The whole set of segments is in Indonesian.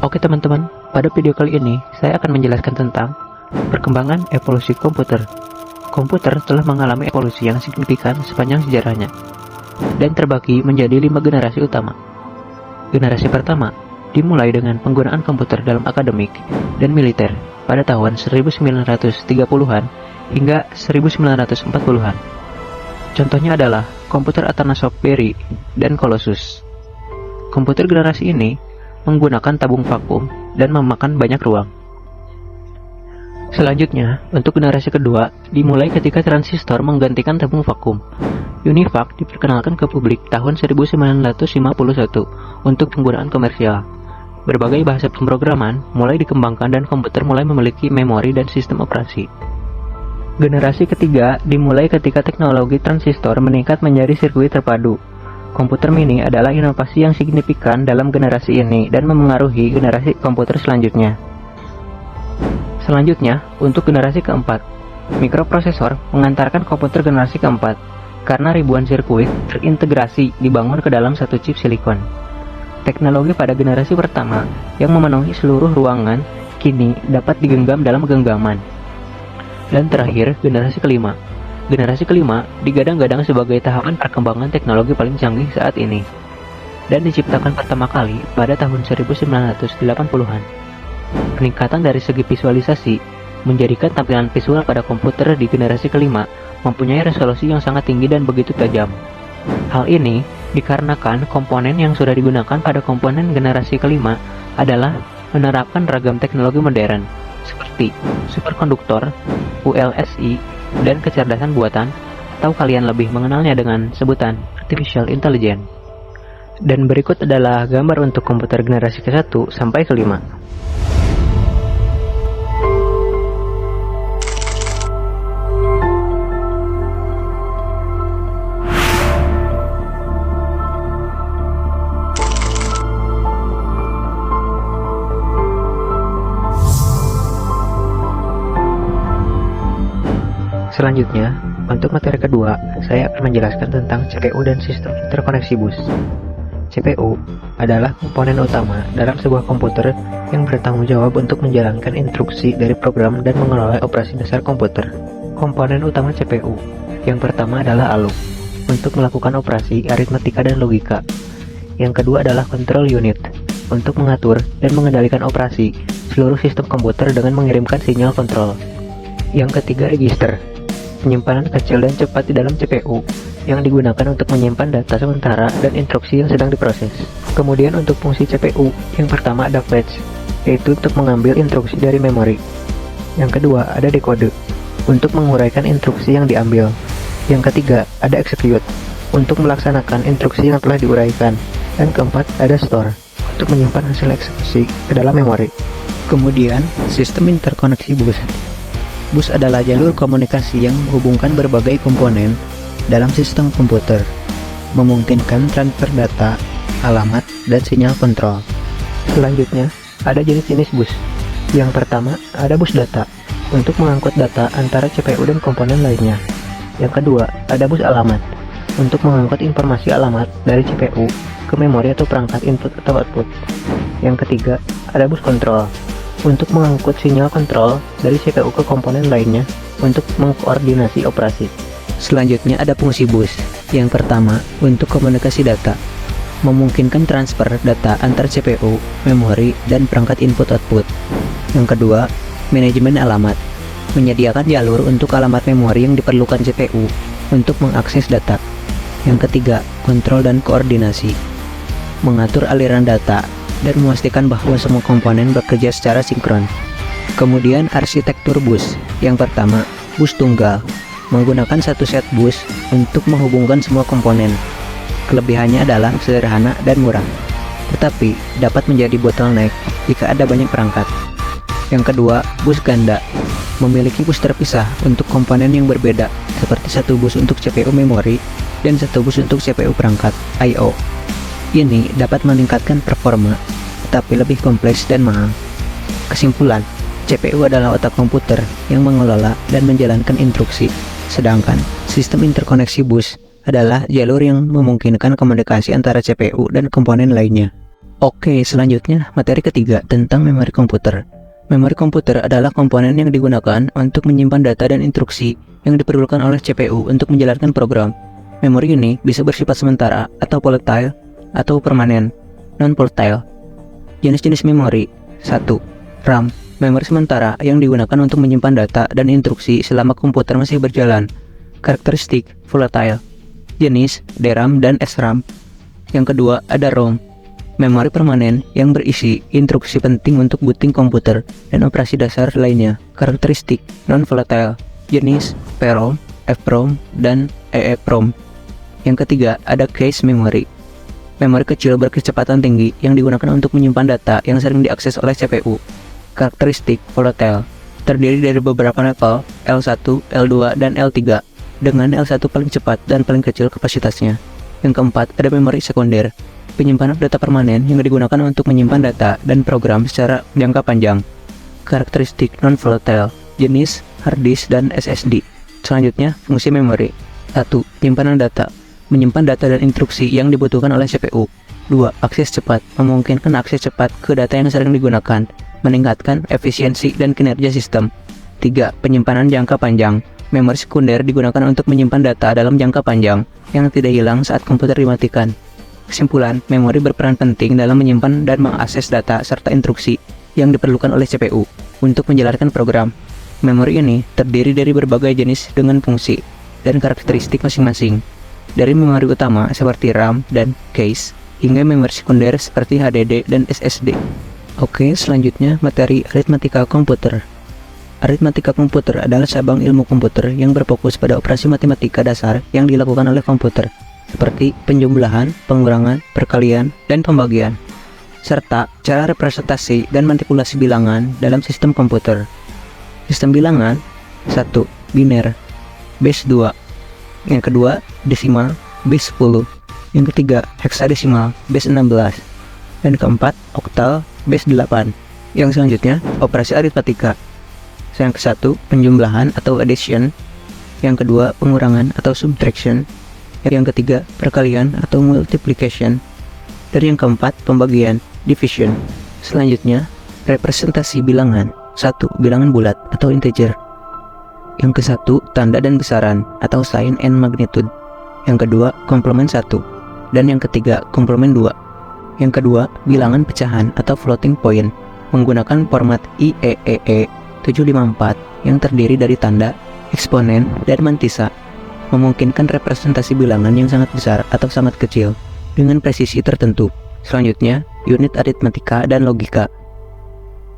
Oke teman-teman, pada video kali ini saya akan menjelaskan tentang perkembangan evolusi komputer. Komputer telah mengalami evolusi yang signifikan sepanjang sejarahnya dan terbagi menjadi 5 generasi utama. Generasi pertama dimulai dengan penggunaan komputer dalam akademik dan militer pada tahun 1930-an hingga 1940-an. Contohnya adalah komputer Atanasoff Berry dan Colossus. Komputer generasi ini menggunakan tabung vakum dan memakan banyak ruang. Selanjutnya, untuk generasi kedua dimulai ketika transistor menggantikan tabung vakum. UNIVAC diperkenalkan ke publik tahun 1951 untuk penggunaan komersial. Berbagai bahasa pemrograman mulai dikembangkan dan komputer mulai memiliki memori dan sistem operasi. Generasi ketiga dimulai ketika teknologi transistor meningkat menjadi sirkuit terpadu. Komputer mini adalah inovasi yang signifikan dalam generasi ini dan memengaruhi generasi komputer selanjutnya. Selanjutnya, untuk generasi keempat, mikroprosesor mengantarkan komputer generasi keempat karena ribuan sirkuit terintegrasi dibangun ke dalam satu chip silikon. Teknologi pada generasi pertama yang memenuhi seluruh ruangan kini dapat digenggam dalam genggaman. Dan terakhir, generasi kelima. Generasi kelima digadang-gadang sebagai tahapan perkembangan teknologi paling canggih saat ini dan diciptakan pertama kali pada tahun 1980-an. Peningkatan dari segi visualisasi menjadikan tampilan visual pada komputer di generasi kelima mempunyai resolusi yang sangat tinggi dan begitu tajam. Hal ini dikarenakan komponen yang sudah digunakan pada komponen generasi kelima adalah menerapkan ragam teknologi modern seperti superkonduktor, ULSI, dan kecerdasan buatan, atau kalian lebih mengenalnya dengan sebutan Artificial Intelligence. Dan berikut adalah gambar untuk komputer generasi ke-1 sampai ke-5. Selanjutnya, untuk materi kedua, saya akan menjelaskan tentang CPU dan sistem interkoneksi bus. CPU adalah komponen utama dalam sebuah komputer yang bertanggung jawab untuk menjalankan instruksi dari program dan mengelola operasi dasar komputer. Komponen utama CPU yang pertama adalah ALU untuk melakukan operasi aritmatika dan logika. Yang kedua adalah control unit untuk mengatur dan mengendalikan operasi seluruh sistem komputer dengan mengirimkan sinyal kontrol. Yang ketiga, register, penyimpanan kecil dan cepat di dalam CPU yang digunakan untuk menyimpan data sementara dan instruksi yang sedang diproses. Kemudian untuk fungsi CPU, yang pertama ada fetch, yaitu untuk mengambil instruksi dari memori. Yang kedua ada decode, untuk menguraikan instruksi yang diambil. Yang ketiga ada execute, untuk melaksanakan instruksi yang telah diuraikan. Dan keempat ada store, untuk menyimpan hasil eksekusi ke dalam memori. Kemudian sistem interkoneksi bus. Bus adalah jalur komunikasi yang menghubungkan berbagai komponen dalam sistem komputer, memungkinkan transfer data, alamat, dan sinyal kontrol. Selanjutnya, ada jenis-jenis bus. Yang pertama, ada bus data, untuk mengangkut data antara CPU dan komponen lainnya. Yang kedua, ada bus alamat, untuk mengangkut informasi alamat dari CPU ke memori atau perangkat input atau output. Yang ketiga, ada bus kontrol, untuk mengangkut sinyal kontrol dari CPU ke komponen lainnya untuk mengkoordinasi operasi. Selanjutnya ada fungsi bus. Yang pertama, untuk komunikasi data, memungkinkan transfer data antar CPU, memori, dan perangkat input-output. Yang kedua, manajemen alamat, menyediakan jalur untuk alamat memori yang diperlukan CPU untuk mengakses data. Yang ketiga, kontrol dan koordinasi, mengatur aliran data dan memastikan bahwa semua komponen bekerja secara sinkron. Kemudian arsitektur bus. Yang pertama, bus tunggal, menggunakan satu set bus untuk menghubungkan semua komponen. Kelebihannya adalah sederhana dan murah, tetapi dapat menjadi bottleneck jika ada banyak perangkat. Yang kedua, bus ganda, memiliki bus terpisah untuk komponen yang berbeda, seperti satu bus untuk CPU memori dan satu bus untuk CPU perangkat I/O. Ini dapat meningkatkan performa, tetapi lebih kompleks dan mahal. Kesimpulan, CPU adalah otak komputer yang mengelola dan menjalankan instruksi, sedangkan sistem interkoneksi bus adalah jalur yang memungkinkan komunikasi antara CPU dan komponen lainnya. Oke, selanjutnya materi ketiga tentang memori komputer. Memori komputer adalah komponen yang digunakan untuk menyimpan data dan instruksi yang diperlukan oleh CPU untuk menjalankan program. Memori ini bisa bersifat sementara atau volatile atau permanen, non-volatile. Jenis-jenis memori. 1. RAM, memori sementara yang digunakan untuk menyimpan data dan instruksi selama komputer masih berjalan. Karakteristik volatile. Jenis DRAM dan SRAM. Yang kedua ada ROM, memori permanen yang berisi instruksi penting untuk booting komputer dan operasi dasar lainnya. Karakteristik non-volatile. Jenis PROM, EPROM, dan EEPROM. Yang ketiga ada cache memory, memori kecil berkecepatan tinggi yang digunakan untuk menyimpan data yang sering diakses oleh CPU. Karakteristik volatile, terdiri dari beberapa level L1, L2, dan L3, dengan L1 paling cepat dan paling kecil kapasitasnya. Yang keempat ada memori sekunder, penyimpanan data permanen yang digunakan untuk menyimpan data dan program secara jangka panjang. Karakteristik non-volatile, jenis hard disk dan SSD. Selanjutnya, fungsi memori. 1. Penyimpanan data, menyimpan data dan instruksi yang dibutuhkan oleh CPU. 2. Akses cepat, memungkinkan akses cepat ke data yang sering digunakan, meningkatkan efisiensi dan kinerja sistem. 3. Penyimpanan jangka panjang, memori sekunder digunakan untuk menyimpan data dalam jangka panjang yang tidak hilang saat komputer dimatikan. Kesimpulan, memori berperan penting dalam menyimpan dan mengakses data serta instruksi yang diperlukan oleh CPU untuk menjalankan program. Memori ini terdiri dari berbagai jenis dengan fungsi dan karakteristik masing-masing, dari memori utama seperti RAM dan cache, hingga memori sekunder seperti HDD dan SSD. Oke, selanjutnya materi aritmatika komputer. Aritmatika komputer adalah cabang ilmu komputer yang berfokus pada operasi matematika dasar yang dilakukan oleh komputer, seperti penjumlahan, pengurangan, perkalian, dan pembagian, serta cara representasi dan manipulasi bilangan dalam sistem komputer. Sistem bilangan: 1. Biner, base 2. Yang kedua, desimal, base 10. Yang ketiga, heksadesimal, base 16. Dan keempat, oktal, base 8. Yang selanjutnya, operasi aritmatika. Yang ke-1, penjumlahan atau addition. Yang kedua, pengurangan atau subtraction. Yang ketiga, perkalian atau multiplication. Dan yang keempat, pembagian, division. Selanjutnya, representasi bilangan. 1. Bilangan bulat atau integer. Yang ke-1, tanda dan besaran atau sign and magnitude. Yang kedua, komplement 1. Dan yang ketiga, komplement 2. Yang kedua, bilangan pecahan atau floating point menggunakan format IEEE 754 yang terdiri dari tanda, eksponen, dan mantisa, memungkinkan representasi bilangan yang sangat besar atau sangat kecil dengan presisi tertentu. Selanjutnya, unit aritmatika dan logika.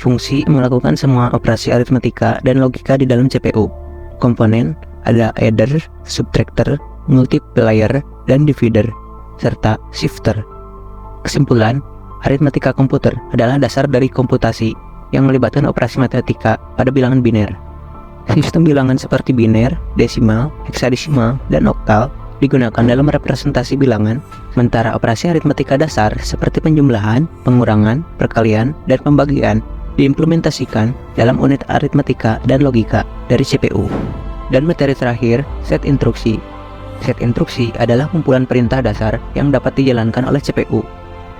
Fungsi melakukan semua operasi aritmatika dan logika di dalam CPU. Komponen ada adder, subtractor, multiplier, dan divider, serta shifter. Kesimpulan, aritmatika komputer adalah dasar dari komputasi yang melibatkan operasi matematika pada bilangan biner. Sistem bilangan seperti biner, desimal, heksadesimal, dan oktal digunakan dalam representasi bilangan, sementara operasi aritmatika dasar seperti penjumlahan, pengurangan, perkalian, dan pembagian diimplementasikan dalam unit aritmatika dan logika dari CPU. Dan materi terakhir, set instruksi. Set instruksi adalah kumpulan perintah dasar yang dapat dijalankan oleh CPU.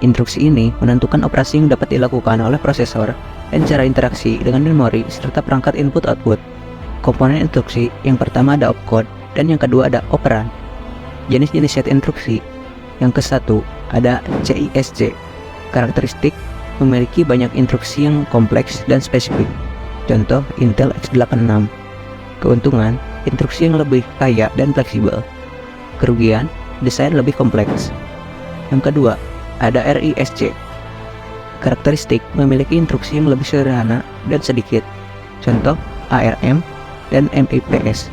Instruksi ini menentukan operasi yang dapat dilakukan oleh prosesor dan cara interaksi dengan memori serta perangkat input-output. Komponen instruksi yang pertama ada opcode dan yang kedua ada operan. Jenis-jenis set instruksi. Yang ke-1 ada CISC. Karakteristik: memiliki banyak instruksi yang kompleks dan spesifik. Contoh Intel x86. Keuntungan: instruksi yang lebih kaya dan fleksibel. Kerugian: desain lebih kompleks. Yang kedua ada RISC. Karakteristik: memiliki instruksi yang lebih sederhana dan sedikit. Contoh ARM dan MIPS.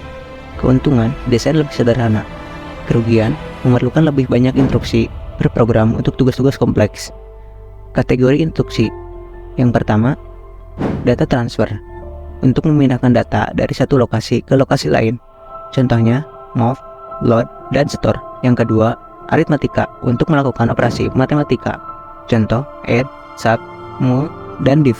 Keuntungan: desain lebih sederhana. Kerugian: memerlukan lebih banyak instruksi per program untuk tugas-tugas kompleks. Kategori instruksi. Yang pertama, data transfer, untuk memindahkan data dari satu lokasi ke lokasi lain. Contohnya move, load, dan store. Yang kedua, aritmatika, untuk melakukan operasi matematika. Contoh add, sub, mul, dan div.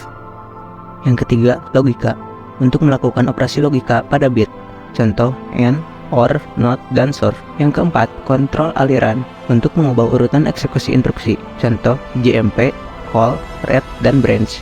Yang ketiga, logika, untuk melakukan operasi logika pada bit. Contoh and, or, not, dan solve. Yang keempat, kontrol aliran, untuk mengubah urutan eksekusi instruksi, contoh JMP, call, read, dan branch.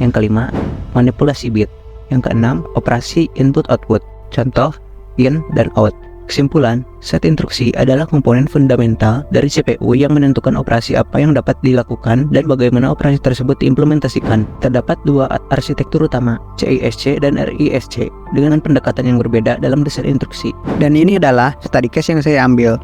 Yang kelima, manipulasi bit. Yang keenam, operasi input-output, contoh in dan out. Kesimpulan, set instruksi adalah komponen fundamental dari CPU yang menentukan operasi apa yang dapat dilakukan dan bagaimana operasi tersebut diimplementasikan. Terdapat dua arsitektur utama, CISC dan RISC, dengan pendekatan yang berbeda dalam desain instruksi. Dan ini adalah study case yang saya ambil.